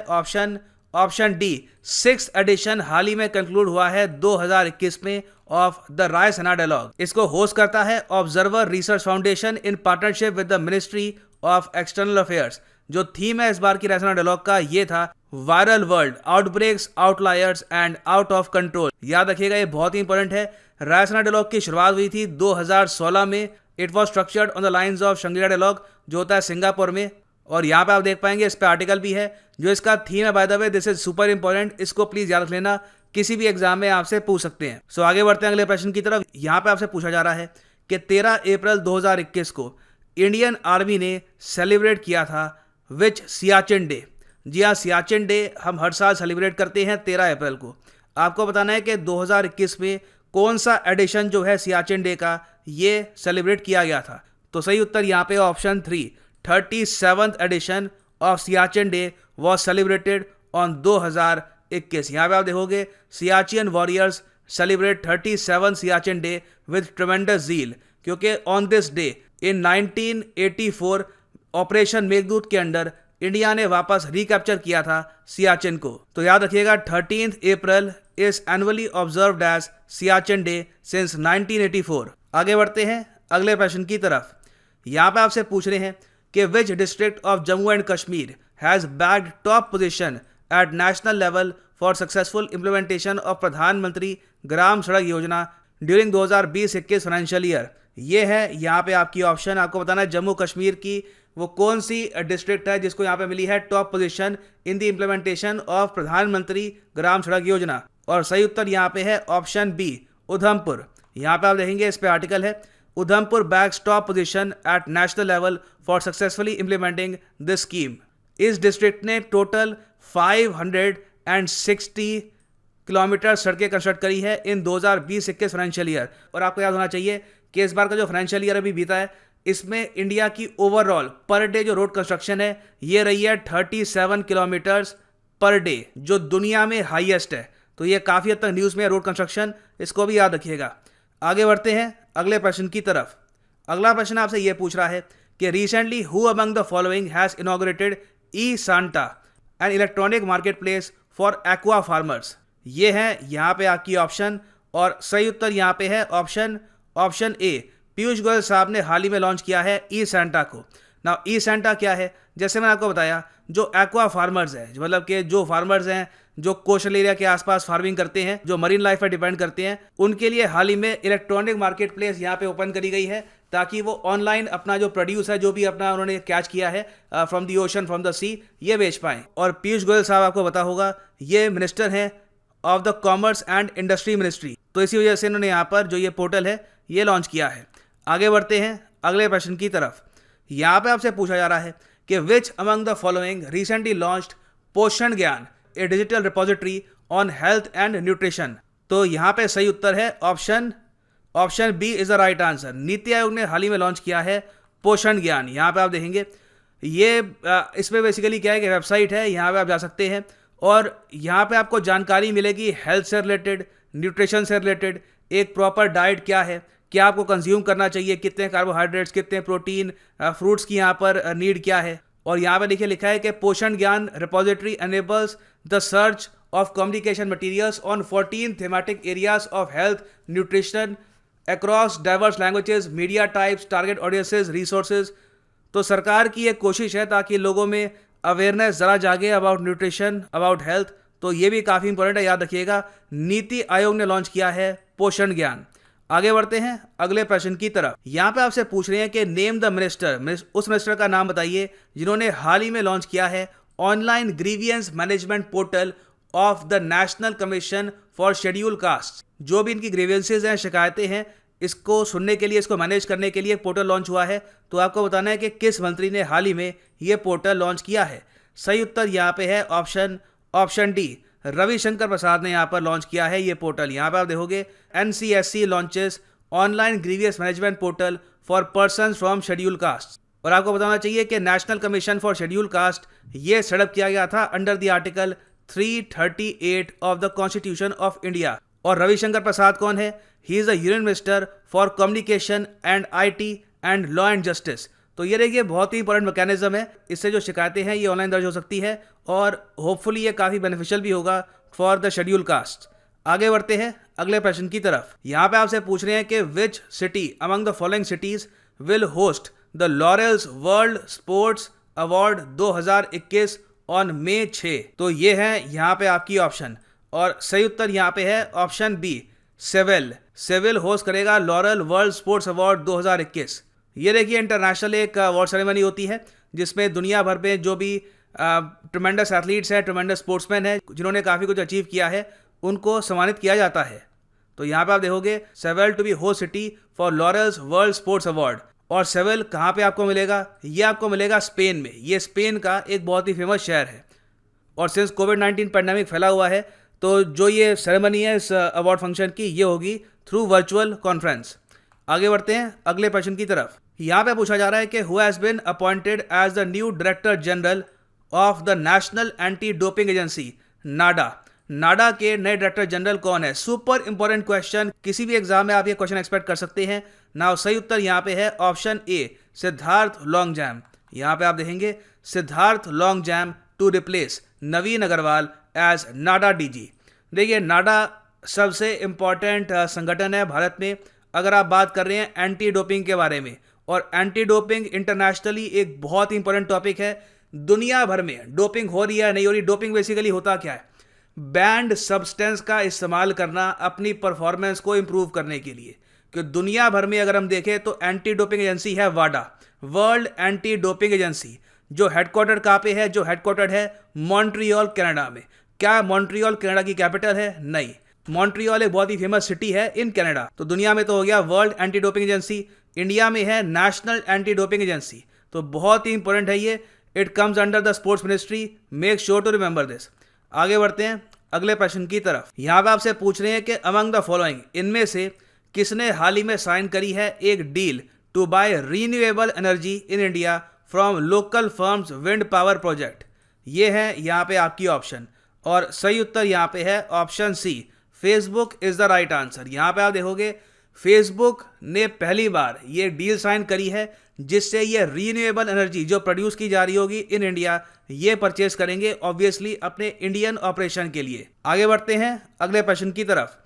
ऑप्शन डी 6th एडिशन हाल ही में कंक्लूड हुआ है 2021 में ऑफ द रायसीना डायलॉग। इसको होस्ट करता है observer research foundation in partnership with the ministry of external affairs. जो थीम है इस बार की रायसीना डायलॉग का ये था viral world, outbreaks, outliers and out of control. याद रखिएगा ये बहुत ही इंपॉर्टेंट है। रायसीना डायलॉग की शुरुआत हुई थी 2016 में। It was structured on the lines of Shangri La dialogue जो होता है सिंगापुर में, और यहाँ पे आप देख पाएंगे इस पे आर्टिकल भी है जो इसका थीम है। Bye the way this is super important, इसको प्लीज याद रख लेना, किसी भी एग्जाम में आपसे पूछ सकते हैं। सो आगे बढ़ते हैं अगले प्रश्न की तरफ। यहाँ पे आपसे पूछा जा रहा है कि 13 अप्रैल 2021 को इंडियन आर्मी ने सेलिब्रेट किया था विच सियाचिन डे। जी हाँ, सियाचिन डे हम हर साल सेलिब्रेट करते हैं 13 अप्रैल को। आपको बताना है कि 2021 में कौन सा एडिशन जो है सियाचिन डे का ये सेलिब्रेट किया गया था। तो सही उत्तर यहाँ पे option 3 37th edition of Siachen day was celebrated on 2021। यहाँ पे आप देखोगे Siachen warriors celebrate 37 Siachen day with tremendous zeal, क्योंकि on this day in 1984 operation Meghdoot के अंडर इंडिया ने वापस रिकैप्चर किया था सियाचिन को। तो याद रखिएगा 13 April is annually observed as Siachen day since 1984। आगे बढ़ते हैं अगले प्रश्न की तरफ। यहाँ पे आपसे पूछ रहे हैं कि which district of Jammu and Kashmir has bagged top position at national level for successful implementation of Pradhan Mantri Gram सड़क योजना ड्यूरिंग 2020-21 फाइनेंशियल ईयर। ये है यहाँ पे आपकी ऑप्शन। आपको बताना है जम्मू कश्मीर की वो कौन सी डिस्ट्रिक्ट है जिसको यहाँ पे मिली है top position in the implementation of Pradhan Mantri Gram सड़क योजना। और सही उत्तर यहाँ पे है ऑप्शन बी, उधमपुर। यहाँ पे आप देखेंगे इस पे आर्टिकल है, Udhampur bags top position at national level for successfully implementing this scheme. इस डिस्ट्रिक्ट ने टोटल 560 किलोमीटर सड़कें कंस्ट्रक्ट करी है इन 2020-21 फाइनेंशियल ईयर। और आपको याद होना चाहिए कि इस बार का जो फाइनेंशियल ईयर अभी बीता है इसमें इंडिया की ओवरऑल पर डे जो रोड कंस्ट्रक्शन है ये रही है 37 किलोमीटर्स पर डे, जो दुनिया में हाईएस्ट है। तो ये काफ़ी हद तक न्यूज़ में है रोड कंस्ट्रक्शन, इसको भी याद रखिएगा। आगे बढ़ते हैं अगले प्रश्न की तरफ। अगला प्रश्न आपसे ये पूछ रहा है कि recently who among the following has inaugurated E Santa an electronic market place for aqua farmers. ये है यहाँ पे आपकी ऑप्शन और सही उत्तर यहाँ पे है ऑप्शन ए, पीयूष गोयल साहब ने हाल ही में लॉन्च किया है ई सांता को। ना ई सांता क्या है, जैसे मैंने आपको बताया जो एक्वा फार्मर्स हैं, मतलब कि जो फार्मर्स हैं जो कोस्टल एरिया के आसपास फार्मिंग करते हैं, जो मरीन लाइफ पर डिपेंड करते हैं, उनके लिए हाल ही में इलेक्ट्रॉनिक मार्केट प्लेस यहाँ पे ओपन करी गई है ताकि वो ऑनलाइन अपना जो प्रोड्यूस है, जो भी अपना उन्होंने कैच किया है from the ocean from the sea, ये बेच पाएँ। और पीयूष गोयल साहब आपको पता होगा ये मिनिस्टर हैं of the commerce and industry ministry, तो इसी वजह से इन्होंने यहाँ पर जो ये पोर्टल है ये लॉन्च किया है। आगे बढ़ते हैं अगले प्रश्न की तरफ। यहाँ पे आपसे पूछा जा रहा है कि which among the following recently launched Poshan Gyan, a digital repository on health and nutrition. तो यहाँ पे सही उत्तर है option B is the right answer. Niti Aayog ने हाल ही में लॉन्च किया है पोषण ज्ञान। यहाँ पे आप देखेंगे ये इसमें बेसिकली क्या है कि वेबसाइट है, यहाँ पे आप जा सकते हैं और यहाँ पे आपको जानकारी मिलेगी हेल्थ से रिलेटेड, न्यूट्रिशन से रिलेटेड, एक प्रॉपर डाइट क्या है, क्या आपको कंज्यूम करना चाहिए, कितने कार्बोहाइड्रेट्स, कितने प्रोटीन, फ्रूट्स की यहाँ पर नीड क्या है। और यहाँ पे देखिए लिखा है कि पोषण ज्ञान repository enables the search of communication materials on 14 thematic areas of health nutrition across diverse languages, media types, target audiences, resources. तो सरकार की एक कोशिश है ताकि लोगों में अवेयरनेस ज़रा जागे अबाउट न्यूट्रिशन, अबाउट हेल्थ। तो ये भी काफ़ी इंपॉर्टेंट है, याद रखिएगा। नीति आयोग ने लॉन्च किया है पोषण ज्ञान। आगे बढ़ते हैं अगले प्रश्न की तरफ। यहाँ पे आपसे पूछ रहे हैं कि नेम द मिनिस्टर, उस मिनिस्टर का नाम बताइए जिन्होंने हाल ही में लॉन्च किया है online grievance management portal of the national commission for schedule caste. जो भी इनकी ग्रीवियंसेज हैं, शिकायतें हैं, इसको सुनने के लिए, इसको मैनेज करने के लिए एक पोर्टल लॉन्च हुआ है। तो आपको बताना है कि किस मंत्री ने हाल ही में ये पोर्टल लॉन्च किया है। सही उत्तर यहाँ पे है ऑप्शन डी, रविशंकर प्रसाद ने यहाँ पर लॉन्च किया है ये पोर्टल। यहाँ पर आप देखोगे NCSC launches online grievous management portal for persons from schedule caste. और आपको बताना चाहिए कि national commission for schedule caste ये सेटअप किया गया था under the article 338 of the constitution of India. और रविशंकर प्रसाद कौन है? He is the union minister for communication and IT and law and justice. तो ये देखिए बहुत ही इंपॉर्टेंट मैकेनिज्म है, इससे जो शिकायतें हैं ये ऑनलाइन दर्ज हो सकती है और होपफुली ये काफ़ी बेनिफिशियल भी होगा फॉर द शेड्यूल कास्ट। आगे बढ़ते हैं अगले प्रश्न की तरफ। यहाँ पे आपसे पूछ रहे हैं कि which city among the following cities will host the laurels world sports award 2021 on May 6। तो ये है यहाँ पे आपकी ऑप्शन और सही उत्तर यहाँ पे है ऑप्शन बी, सेविल होस्ट करेगा लॉरेल वर्ल्ड स्पोर्ट्स अवार्ड 2021। ये देखिए इंटरनेशनल एक अवार्ड सेरेमनी होती है जिसमें दुनिया भर में जो भी ट्रेमेंडस एथलीट्स हैं, ट्रेमेंडस स्पोर्ट्समैन हैं, जिन्होंने काफ़ी कुछ अचीव किया है, उनको सम्मानित किया जाता है। तो यहाँ पे आप देखोगे Seville to be host city for Laureus world sports award. और सेविल कहाँ पे आपको मिलेगा? ये आपको मिलेगा स्पेन में। ये स्पेन का एक बहुत ही फेमस शहर है और सिंस कोविड-19 पैंडेमिक फैला हुआ है तो जो ये सेरेमनी है इस अवार्ड फंक्शन की, ये होगी थ्रू वर्चुअल कॉन्फ्रेंस। आगे बढ़ते हैं अगले प्रश्न की तरफ। यहाँ पे पूछा जा रहा है कि who has been appointed as the new director general of the national anti doping agency NADA. NADA के नए डायरेक्टर जनरल कौन है? सुपर इंपॉर्टेंट क्वेश्चन, किसी भी एग्जाम में आप ये क्वेश्चन एक्सपेक्ट कर सकते हैं ना। सही उत्तर यहाँ पे है ऑप्शन ए, सिद्धार्थ लॉन्गजैम। यहाँ पे आप देखेंगे Siddharth Longjam to replace Naveen Agrawal as NADA DG. देखिए नाडा सबसे इम्पॉर्टेंट संगठन है भारत में अगर आप बात कर रहे हैं एंटी डोपिंग के बारे में, और एंटी डोपिंग इंटरनेशनली एक बहुत ही इंपॉर्टेंट टॉपिक है। दुनिया भर में डोपिंग हो रही है नहीं हो रही, डोपिंग बेसिकली होता क्या है, बैंड सब्सटेंस का इस्तेमाल करना अपनी परफॉर्मेंस को इंप्रूव करने के लिए। कि दुनिया भर में अगर हम देखें तो एंटी डोपिंग एजेंसी है वाडा, वर्ल्ड एंटी डोपिंग एजेंसी, जो हेडक्वार्टर कहाँ पे है, जो हेडक्वार्टर है मॉन्ट्रियल कनाडा में। क्या मॉन्ट्रियल कनाडा की कैपिटल है? नहीं, मॉन्ट्रियल एक बहुत ही फेमस सिटी है इन कनाडा। तो दुनिया में तो हो गया world anti doping agency, India में है नेशनल एंटी डोपिंग एजेंसी। तो बहुत ही इंपॉर्टेंट है ये, it comes under the sports ministry, make sure to remember this. आगे बढ़ते हैं अगले प्रश्न की तरफ। यहाँ पे आपसे पूछ रहे हैं कि अमंग द फॉलोइंग, इनमें से किसने हाल ही में साइन करी है एक deal to buy renewable energy in India from local firms wind power project. ये है यहाँ पे आपकी ऑप्शन, और सही उत्तर यहाँ पे है option C, Facebook is the right answer. यहाँ पे आप देखोगे फेसबुक ने पहली बार ये डील साइन करी है जिससे ये रीन्यूएबल एनर्जी जो प्रोड्यूस की जा रही होगी इन इंडिया, ये परचेस करेंगे ऑब्वियसली अपने इंडियन ऑपरेशन के लिए। आगे बढ़ते हैं अगले प्रश्न की तरफ।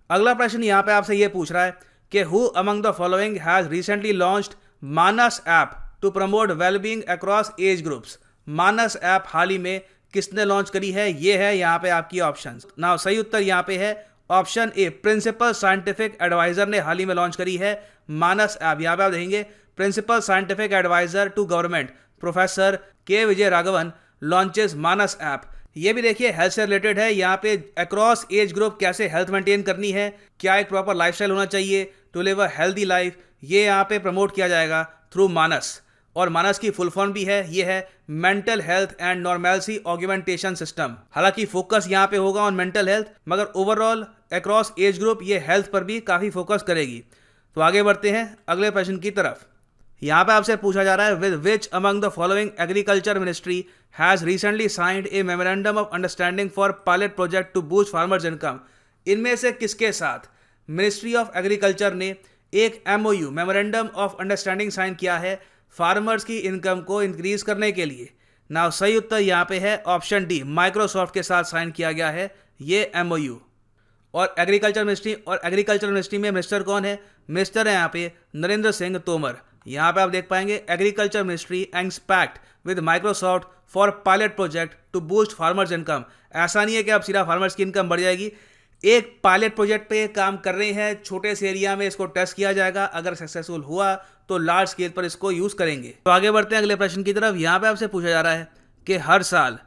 अगला प्रश्न यहाँ पे आपसे ये पूछ रहा है कि who among the following has recently launched Manas app to promote wellbeing across age groups. Manas app हाल ही में किसने लॉन्च करी है? ये है यहाँ पे आपकी ऑप्शन। नाउ सही उत्तर यहाँ पे है option A, principal scientific adviser ने हाल ही में लॉन्च करी है मानस ऐप। यहाँ पे आप देखेंगे principal scientific adviser to government professor K Vijay Raghavan launches Manas app. ये भी देखिए हेल्थ से रिलेटेड है। यहाँ पे अक्रॉस एज ग्रुप कैसे हेल्थ मेंटेन करनी है, क्या एक प्रॉपर लाइफस्टाइल होना चाहिए to live a healthy life, ये यहाँ पे प्रमोट किया जाएगा थ्रू मानस। और मानस की फुल फॉर्म भी है, ये है mental health and normality augmentation system. हालांकि फोकस यहाँ पे होगा ऑन मेंटल हेल्थ, मगर ओवरऑल अक्रॉस एज ग्रुप ये हेल्थ पर भी काफ़ी फोकस करेगी। तो आगे बढ़ते हैं अगले प्रश्न की तरफ। यहाँ पे आपसे पूछा जा रहा है with which among the following agriculture ministry has recently signed a memorandum of understanding for pilot project to boost farmers income. इनमें से किसके साथ मिनिस्ट्री ऑफ एग्रीकल्चर ने एक MOU memorandum of understanding sign किया है फार्मर्स की इनकम को इंक्रीज करने के लिए? नाउ सही उत्तर यहाँ पे है ऑप्शन डी, माइक्रोसॉफ्ट के साथ साइन किया गया है ये MOU। और एग्रीकल्चर मिनिस्ट्री में मिनिस्टर कौन है? मिनिस्टर है यहाँ पे नरेंद्र सिंह तोमर। यहाँ पे आप देख पाएंगे agriculture ministry ends pact with Microsoft for pilot project to boost farmers income. ऐसा नहीं है कि अब सिर्फ फार्मर्स की इनकम बढ़ जाएगी, एक पायलट प्रोजेक्ट पे काम कर रहे हैं, छोटे से एरिया में इसको टेस्ट किया जाएगा, अगर सक्सेसफुल हुआ तो लार्ज स्केल पर इसको यूज करेंगे। तो आगे बढ़ते हैं अगले प्रश्न की तरफ। यहाँ पे आपसे पूछा जा रहा है कि हर साल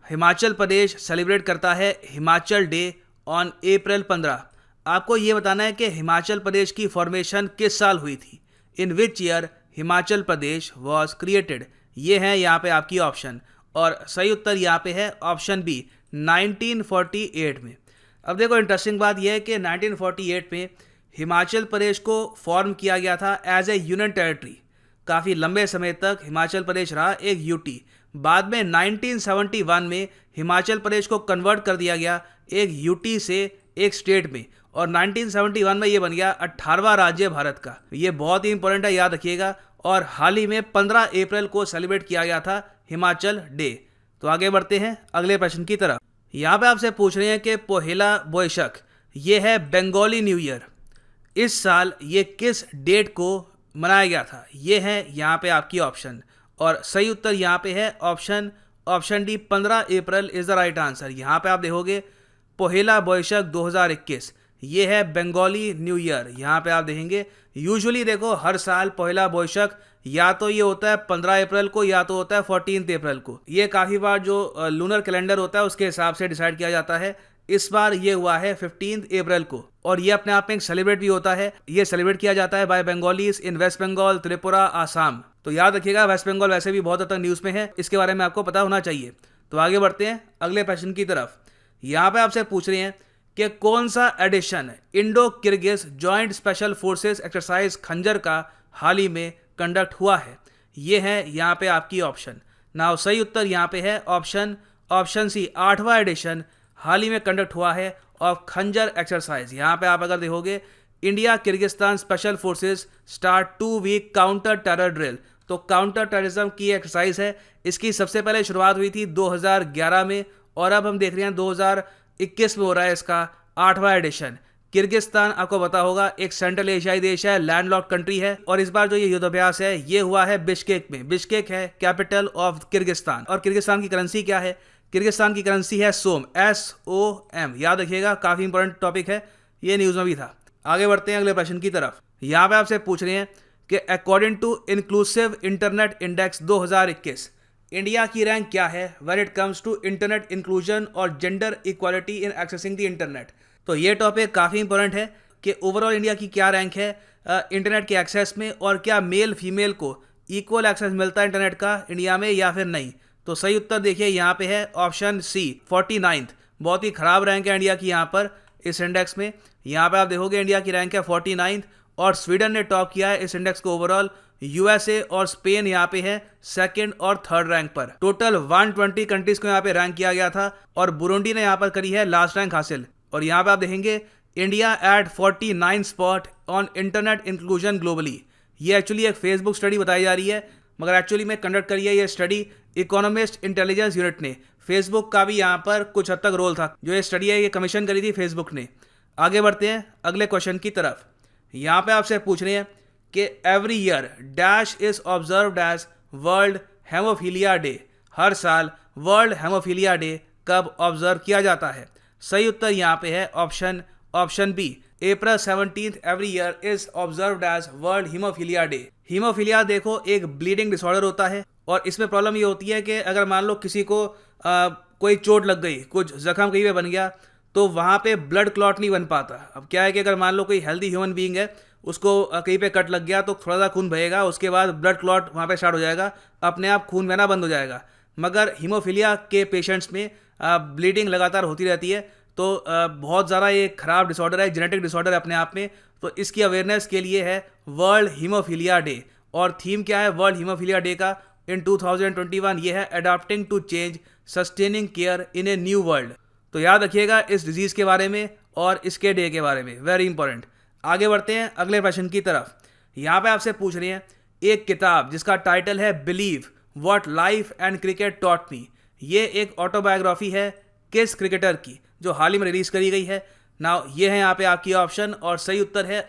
हिमाचल प्रदेश सेलिब्रेट करता है हिमाचल डे ऑन अप्रैल 15। आपको ये बताना है कि हिमाचल प्रदेश की फॉर्मेशन किस साल हुई थी, in which year Himachal Pradesh was created. ये है यहाँ पे आपकी ऑप्शन, और सही उत्तर यहाँ पे है ऑप्शन बी, 1948 में। अब देखो इंटरेस्टिंग बात यह है कि 1948 में हिमाचल प्रदेश को फॉर्म किया गया था एज ए यूनियन टेरिटरी। काफ़ी लंबे समय तक हिमाचल प्रदेश रहा एक यूटी। बाद में 1971 में हिमाचल प्रदेश को कन्वर्ट कर दिया गया एक यूटी से एक स्टेट में, और 1971 में ये बन गया 18वां राज्य भारत का। ये बहुत ही इंपॉर्टेंट है, याद रखिएगा। और हाल ही में 15 अप्रैल को सेलिब्रेट किया गया था हिमाचल डे। तो आगे बढ़ते हैं अगले प्रश्न की तरफ। यहाँ पे आपसे पूछ रहे हैं कि पोहेला बोईशक ये है बंगाली न्यू ईयर, इस साल ये किस डेट को मनाया गया था? ये है यहाँ पे आपकी ऑप्शन, और सही उत्तर यहाँ पे है option D, 15 April is the right answer. यहाँ पे आप देखोगे पोहेला बोईशक 2021 ये है बंगाली न्यू ईयर। यहाँ पे आप देखेंगे यूजुअली देखो हर साल पहला बोईशक या तो ये होता है 15 अप्रैल को या तो होता है 14 अप्रैल को। ये काफ़ी बार जो लूनर कैलेंडर होता है उसके हिसाब से डिसाइड किया जाता है। इस बार ये हुआ है 15 अप्रैल को, और ये अपने आप में एक सेलिब्रेट भी होता है। ये सेलिब्रेट किया जाता है बाय बंगालीज इन वेस्ट बंगाल, त्रिपुरा, आसाम। तो याद रखिएगा वेस्ट बंगाल वैसे भी बहुत हद तक न्यूज़ में है, इसके बारे में आपको पता होना चाहिए। तो आगे बढ़ते हैं अगले प्रश्न की तरफ। यहाँ पे आपसे पूछ रहे हैं कि कौन सा edition Indo Kyrgyz joint special forces exercise Khanjar का हाल ही में कंडक्ट हुआ है? ये है यहाँ पे आपकी ऑप्शन। नाउ सही उत्तर यहाँ पे है ऑप्शन सी, 8वां एडिशन हाल ही में कंडक्ट हुआ है ऑफ खंजर एक्सरसाइज। यहाँ पे आप अगर देखोगे India Kyrgyzstan special forces start 2 week counter terror drill. तो काउंटर टेररिज्म की एक्सरसाइज है, इसकी सबसे पहले शुरुआत हुई थी 2011 में और अब हम देख रहे हैं 2021 में हो रहा है इसका 8वां एडिशन। किर्गिस्तान आपको पता होगा एक सेंट्रल एशियाई देश है, लैंडलॉक्ड कंट्री है और इस बार जो ये युद्धाभ्यास है ये हुआ है बिश्केक में। बिश्केक है कैपिटल ऑफ किर्गिस्तान और किर्गिस्तान की करेंसी क्या है? किर्गिस्तान की करेंसी है सोम, SOM। याद रखिएगा, काफी इंपॉर्टेंट टॉपिक है, ये न्यूज में भी था। आगे बढ़ते हैं अगले प्रश्न की तरफ। यहाँ पे आपसे पूछ रहे हैं कि according to inclusive internet index 2021 India की रैंक क्या है when it comes to internet inclusion और gender equality in accessing the internet. तो ये टॉपिक काफ़ी इंपॉर्टेंट है कि ओवरऑल इंडिया की क्या रैंक है इंटरनेट के एक्सेस में और क्या मेल फीमेल को इक्वल एक्सेस मिलता है इंटरनेट का इंडिया में या फिर नहीं। तो सही उत्तर देखिए यहाँ पे है ऑप्शन सी 49th। बहुत ही खराब रैंक है इंडिया की यहाँ पर इस इंडेक्स में। यहाँ पे आप देखोगे इंडिया की रैंक है 49th और स्वीडन ने टॉप किया है इस इंडेक्स को ओवरऑल। यूएसए और स्पेन यहाँ पे है सेकंड और थर्ड रैंक पर। टोटल 120 कंट्रीज को यहाँ पे रैंक किया गया था और बुरुंडी ने यहाँ पर करी है लास्ट रैंक हासिल। और यहाँ पे आप देखेंगे India at 49 spot on internet inclusion globally. ये एक्चुअली एक फेसबुक स्टडी बताई जा रही है मगर एक्चुअली में कंडक्ट करी है ये स्टडी इकोनॉमिस्ट इंटेलिजेंस यूनिट ने। फेसबुक का भी यहाँ पर कुछ हद तक रोल था, जो ये स्टडी है ये कमीशन करी थी फेसबुक ने। आगे बढ़ते हैं अगले क्वेश्चन की तरफ। यहाँ पे आपसे पूछ रहे हैं कि every year dash is observed as world hemophilia day. हर साल वर्ल्ड हेमोफीलिया डे कब ऑब्जर्व किया जाता है? सही उत्तर यहाँ पे है option B April 17 every year is observed as world hemophilia day. Hemophilia देखो एक ब्लीडिंग डिसऑर्डर होता है और इसमें प्रॉब्लम ये होती है कि अगर मान लो किसी को कोई चोट लग गई, कुछ जख्म कहीं पे बन गया तो वहाँ पे ब्लड क्लॉट नहीं बन पाता। अब क्या है कि अगर मान लो कोई हेल्दी ह्यूमन बीइंग है उसको कहीं पे कट लग गया तो थोड़ा सा खून बहेगा, उसके बाद ब्लड क्लॉट वहाँ पे स्टार्ट हो जाएगा, अपने आप खून बहना बंद हो जाएगा। मगर हीमोफीलिया के पेशेंट्स में ब्लीडिंग लगातार होती रहती है तो बहुत ज़्यादा ये खराब डिसऑर्डर है, जेनेटिक डिसऑर्डर है अपने आप में। तो इसकी अवेयरनेस के लिए है वर्ल्ड हीमोफीलिया डे। और थीम क्या है वर्ल्ड हीमोफीलिया डे का इन 2021? ये है adopting to change sustaining care in a new world. तो याद रखिएगा इस डिजीज़ के बारे में और इसके डे के बारे में, वेरी इंपॉर्टेंट। आगे बढ़ते हैं अगले प्रश्न की तरफ। यहाँ पे आपसे पूछ रहे हैं एक किताब जिसका टाइटल है believe what life and cricket taught me. ये एक ऑटोबायोग्राफी है किस क्रिकेटर की जो हाल ही में रिलीज करी गई है। नाउ ये है यहाँ पे आपकी ऑप्शन और सही उत्तर है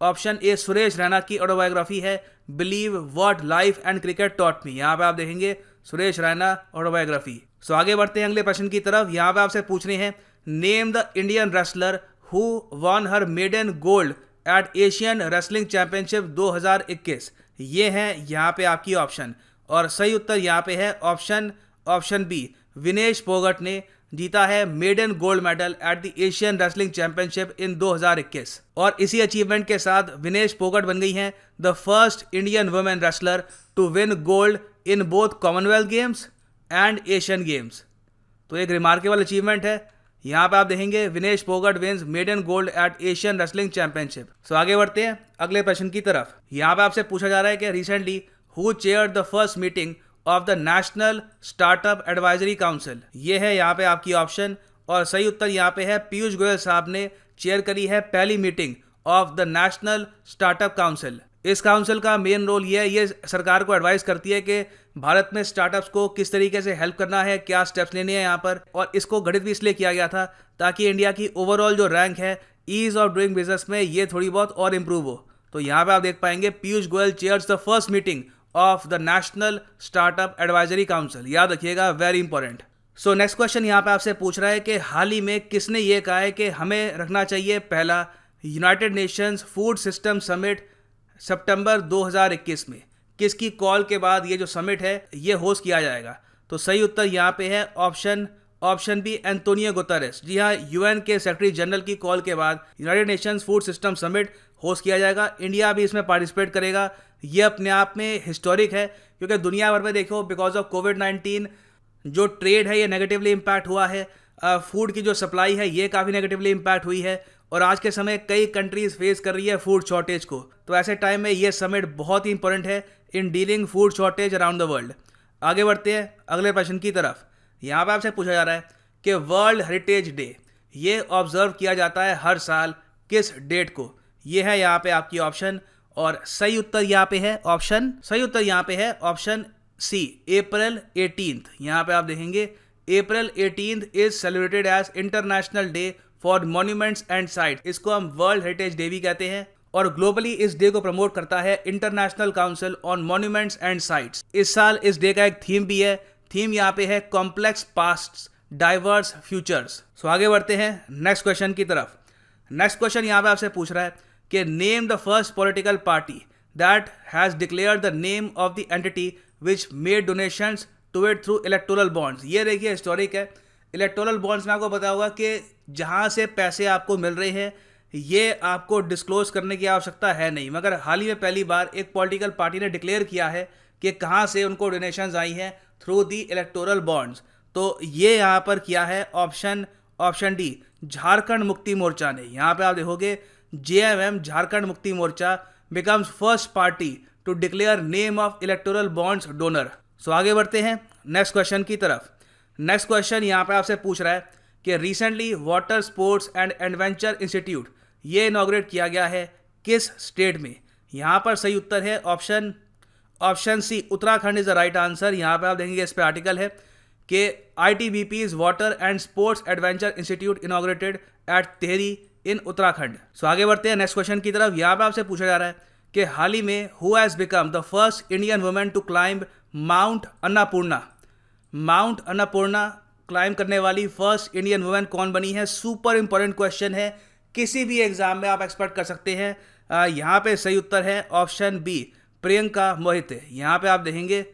ऑप्शन ए सुरेश रैना की ऑटोबायोग्राफी है believe what life and cricket taught me. यहाँ पे आप देखेंगे सुरेश रैना ऑटोबायोग्राफी। सो आगे बढ़ते हैं अगले प्रश्न की तरफ। यहाँ पे आपसे पूछ रहे हैं name the Indian wrestler who won her maiden gold at Asian wrestling championship 2021। ये है यहाँ पे आपकी ऑप्शन और सही उत्तर यहाँ पे है ऑप्शन बी विनेश फोगट ने जीता है maiden gold medal at the Asian wrestling championship in 2021। और इसी अचीवमेंट के साथ विनेश फोगट बन गई हैं the first Indian women wrestler to win gold in both commonwealth games and Asian games. तो एक रिमार्केबल अचीवमेंट है। यहाँ पे आप देखेंगे Vinesh Phogat wins maiden gold at Asian wrestling championship. So आगे बढ़ते हैं अगले प्रश्न की तरफ। यहाँ पे आपसे पूछा जा रहा है कि recently who chaired the first meeting of the national startup advisory council. ये है यहाँ पे आपकी ऑप्शन और सही उत्तर यहाँ पे है पीयूष गोयल साहब ने चेयर करी है पहली meeting of the national startup council. इस काउंसिल का मेन रोल ये है, ये सरकार को एडवाइस करती है कि भारत में स्टार्टअप्स को किस तरीके से हेल्प करना है, क्या स्टेप्स लेने हैं यहाँ पर। और इसको गठित भी इसलिए किया गया था ताकि इंडिया की ओवरऑल जो रैंक है ईज ऑफ डूइंग बिजनेस में ये थोड़ी बहुत और इम्प्रूव हो। तो यहाँ पे आप देख पाएंगे Piyush Goyal chairs the first meeting of the national startup advisory council. याद रखिएगा, very important. So next question यहाँ पे आपसे पूछ रहा है कि हाल ही में किसने ये कहा है कि हमें रखना चाहिए पहला united nations food system summit सितंबर 2021 में। किसकी कॉल के बाद ये जो समिट है ये होस्ट किया जाएगा? तो सही उत्तर यहाँ पे है ऑप्शन बी एंटोनियो गुतेरेस। जी हाँ, यूएन के सेक्रेटरी जनरल की कॉल के बाद United nations food system summit host किया जाएगा। इंडिया भी इसमें पार्टिसिपेट करेगा। ये अपने आप में हिस्टोरिक है क्योंकि दुनिया भर में देखो बिकॉज ऑफ कोविड-19 जो ट्रेड है ये नेगेटिवली इम्पैक्ट हुआ है, फूड की जो सप्लाई है ये काफ़ी नेगेटिवली इम्पैक्ट हुई है और आज के समय कई कंट्रीज फेस कर रही है फूड शॉर्टेज को। तो ऐसे टाइम में ये समिट बहुत ही इंपॉर्टेंट है in dealing food shortage around the world. आगे बढ़ते हैं अगले प्रश्न की तरफ। यहाँ पर आपसे पूछा जा रहा है कि वर्ल्ड हेरिटेज डे ये ऑब्जर्व किया जाता है हर साल किस डेट को? ये है यहाँ पे आपकी ऑप्शन और सही उत्तर यहाँ पे है ऑप्शन सी, अप्रैल 18। यहाँ पे आप देखेंगे April 18 is celebrated as international day for monuments and sites. इसको हम वर्ल्ड हेरिटेज डे भी कहते हैं और ग्लोबली इस डे को प्रमोट करता है international council on monuments and sites. इस साल इस डे का एक थीम भी है, थीम यहाँ पे है कॉम्प्लेक्स पास्ट्स डाइवर्स फ्यूचर्स। सो आगे बढ़ते हैं नेक्स्ट क्वेश्चन की तरफ। नेक्स्ट क्वेश्चन यहाँ पे आपसे पूछ रहा है कि name the first political party that has declared the name of the entity which made donations to it through electoral bonds. ये देखिए हिस्टोरिक है। इलेक्टोरल बॉन्ड्स में आपको पता होगा कि जहाँ से पैसे आपको मिल रहे हैं ये आपको डिस्क्लोज करने की आवश्यकता है नहीं, मगर हाल ही में पहली बार एक पॉलिटिकल पार्टी ने डिक्लेयर किया है कि कहाँ से उनको डोनेशंस आई हैं थ्रू दी इलेक्टोरल बॉन्ड्स। तो ये यहाँ पर किया है ऑप्शन डी, झारखंड मुक्ति मोर्चा ने। यहाँ पे आप देखोगे JMM Jharkhand Mukti Morcha becomes first party to declare name of electoral bonds donor. So आगे बढ़ते हैं नेक्स्ट क्वेश्चन की तरफ। नेक्स्ट क्वेश्चन यहाँ पे आपसे पूछ रहा है कि recently water sports and adventure institute ये इनॉग्रेट किया गया है किस स्टेट में। यहाँ पर सही उत्तर है option C, Uttarakhand is the right answer. यहाँ पे आप देखेंगे इस पे आर्टिकल है कि ITBP's water and sports adventure institute inaugurated at Tehri in Uttarakhand. So आगे बढ़ते हैं नेक्स्ट क्वेश्चन की तरफ। यहाँ पे आपसे पूछा जा रहा है कि हाल ही में who has become the first Indian women to climb mount Annapurna climb करने वाली फर्स्ट इंडियन वुमेन कौन बनी है। सुपर इंपॉर्टेंट क्वेश्चन है, किसी भी एग्जाम में आप एक्सपेक्ट कर सकते हैं। यहाँ पे सही उत्तर है ऑप्शन बी, प्रियंका मोहिते। यहाँ पे आप देखेंगे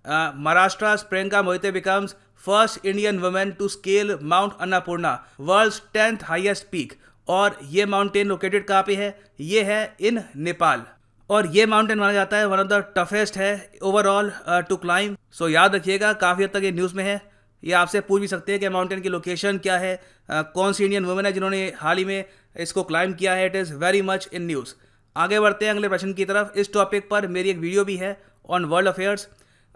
Maharashtra Priyanka Mohite becomes first Indian women to scale mount Annapurna, world's 10th highest peak. और ये माउंटेन लोकेटेड कहाँ पे है, ये है इन नेपाल। और ये माउंटेन माना जाता है वन ऑफ द टफेस्ट है ओवरऑल टू क्लाइंब। सो याद रखिएगा, काफ़ी हद तक ये न्यूज़ में है। ये आपसे पूछ भी सकते हैं कि माउंटेन की लोकेशन क्या है, कौन सी इंडियन वुमेन है जिन्होंने हाल ही में इसको क्लाइंब किया है। It is very much in news. आगे बढ़ते हैं अगले प्रश्न की तरफ। इस टॉपिक पर मेरी एक वीडियो भी है ऑन वर्ल्ड अफेयर्स।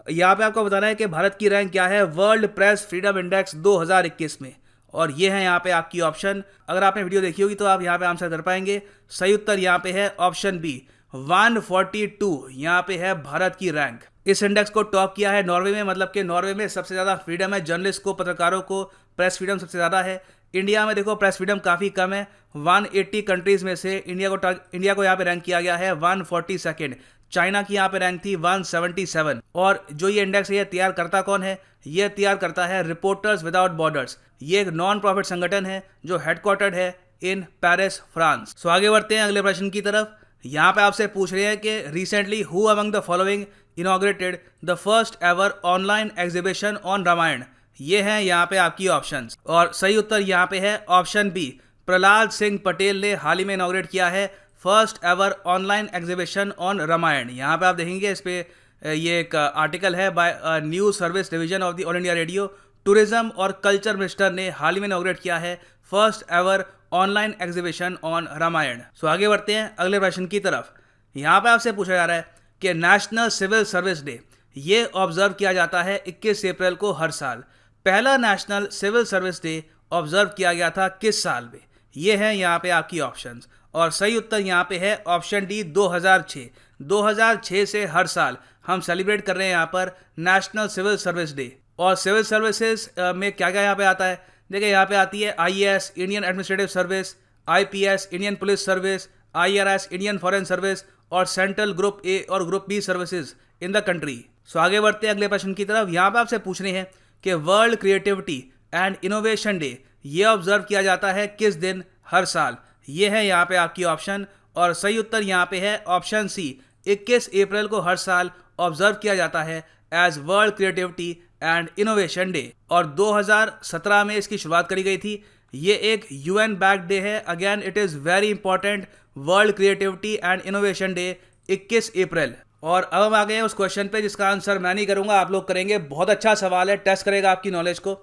यहाँ पे आपको बताना है कि भारत की रैंक क्या है वर्ल्ड प्रेस फ्रीडम इंडेक्स 2021 में, और ये है यहाँ पे आपकी ऑप्शन। अगर आपने वीडियो देखी होगी तो आप यहाँ पे आंसर कर पाएंगे। सही उत्तर यहाँ पे है ऑप्शन बी, 142 यहाँ पे है भारत की रैंक। इस इंडेक्स को टॉप किया है नॉर्वे में, मतलब कि नॉर्वे में सबसे ज़्यादा फ्रीडम है, जर्नलिस्ट को, पत्रकारों को प्रेस फ्रीडम सबसे ज़्यादा है। इंडिया में देखो प्रेस फ्रीडम काफ़ी कम है। 180 कंट्रीज़ में से इंडिया को यहाँ पे रैंक किया गया है 142nd। चाइना की यहाँ पे रैंक थी 177। और जो ये इंडेक्स है ये तैयार करता कौन है, ये तैयार करता है रिपोर्टर्स विदाउट बॉर्डर्स। ये एक नॉन प्रॉफिट संगठन है जो हेडक्वार्टर्ड है इन पेरिस, फ्रांस। सो आगे बढ़ते हैं अगले प्रश्न की तरफ। यहाँ पे आपसे पूछ रहे हैं कि recently who among the following inaugurated the first ever online exhibition on Ramayana. ये हैं यहाँ पे आपकी ऑप्शंस, और सही उत्तर यहाँ पे है ऑप्शन बी, प्रहलाद सिंह पटेल ने हाल ही में इनॉग्रेट किया है first ever online exhibition on Ramayana. यहाँ पे आप देखेंगे इस पे ये एक आर्टिकल है by news service division of the all India radio. Tourism और कल्चर मिनिस्टर ने हाल ही में इनॉग्रेट किया है first ever online exhibition on Ramayana. So आगे बढ़ते हैं अगले प्रश्न की तरफ। यहाँ पे आपसे पूछा जा रहा है कि नेशनल सिविल सर्विस डे ये ऑब्जर्व किया जाता है 21 अप्रैल को हर साल। पहला national civil service day observe किया गया था किस साल में। ये है यहाँ पे आपकी ऑप्शंस, और सही उत्तर यहाँ पे है ऑप्शन डी, 2006। 2006 से हर साल हम सेलिब्रेट कर रहे हैं यहाँ पर नेशनल सिविल सर्विस डे। और सिविल सर्विसेज में क्या क्या यहाँ पे आता है, देखिए यहाँ पे आती है IAS Indian administrative service, IPS Indian police service, IRS Indian foreign service, और सेंट्रल ग्रुप A और group B services in the country. So आगे बढ़ते हैं अगले प्रश्न की तरफ। यहाँ पे आपसे पूछ रहे हैं कि world creativity and innovation day ये ऑब्जर्व किया जाता है किस दिन हर साल। ये है यहाँ पे आपकी ऑप्शन, और सही उत्तर यहाँ पे है ऑप्शन सी, 21 अप्रैल को हर साल ऑब्जर्व किया जाता है as world creativity and innovation day. और 2017 में इसकी शुरुआत करी गई थी। ये एक UN बैक डे है। Again it is very important, world creativity and innovation day 21 अप्रैल। और अब हम आ गए हैं उस क्वेश्चन पे जिसका आंसर मैं नहीं करूंगा, आप लोग करेंगे। बहुत अच्छा सवाल है, टेस्ट करेगा आपकी नॉलेज को।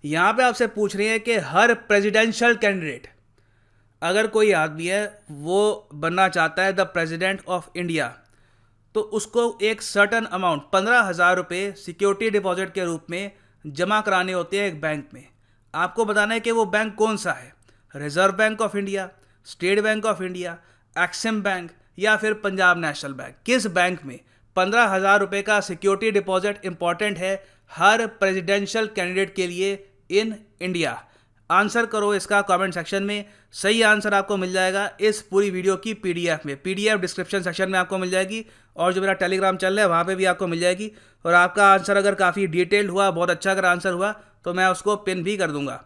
यहाँ पे आपसे पूछ रहे हैं कि हर प्रेसिडेंशियल कैंडिडेट, अगर कोई आदमी है वो बनना चाहता है द प्रेसिडेंट ऑफ इंडिया, तो उसको एक सर्टन अमाउंट 15,000 रुपये सिक्योरिटी डिपॉजिट के रूप में जमा कराने होते हैं एक बैंक में। आपको बताना है कि वो बैंक कौन सा है, reserve bank of India, state bank of India, Exim bank या फिर पंजाब नेशनल बैंक, किस बैंक में 15,000 रुपये का सिक्योरिटी डिपॉजिट इंपॉर्टेंट है हर प्रेसिडेंशियल कैंडिडेट के लिए इन इंडिया? आंसर करो इसका कमेंट सेक्शन में। सही आंसर आपको मिल जाएगा इस पूरी वीडियो की पीडीएफ में। पीडीएफ डिस्क्रिप्शन सेक्शन में आपको मिल जाएगी और जो मेरा टेलीग्राम चल रहा है वहाँ पे भी आपको मिल जाएगी। और आपका आंसर अगर काफ़ी डिटेल्ड हुआ, बहुत अच्छा अगर आंसर हुआ तो मैं उसको पिन भी कर दूंगा।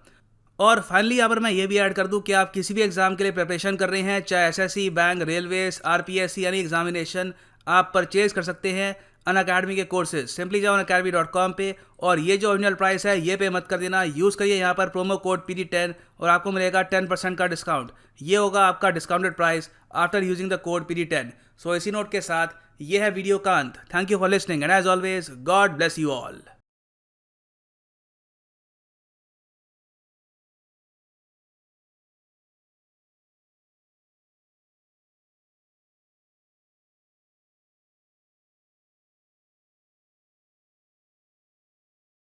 और फाइनली यहाँ पर मैं ये भी ऐड कर दूं कि आप किसी भी एग्जाम के लिए प्रिपरेशन कर रहे हैं, चाहे एसएससी, बैंक, रेलवेज, आरपीएससी यानी एग्जामिनेशन, आप परचेज कर सकते हैं अनअकैडमी के कोर्सेज। सिंपली जाओ unacademy.com पे और ये जो ओरिजिनल प्राइस है ये पे मत कर देना, यूज़ करिए यहाँ पर प्रोमो कोड PD10 और आपको मिलेगा 10% का डिस्काउंट। ये होगा आपका discounted price after using the code PD10। So इसी नोट के साथ ये है वीडियो का अंत। Thank you for listening and as always God bless you all.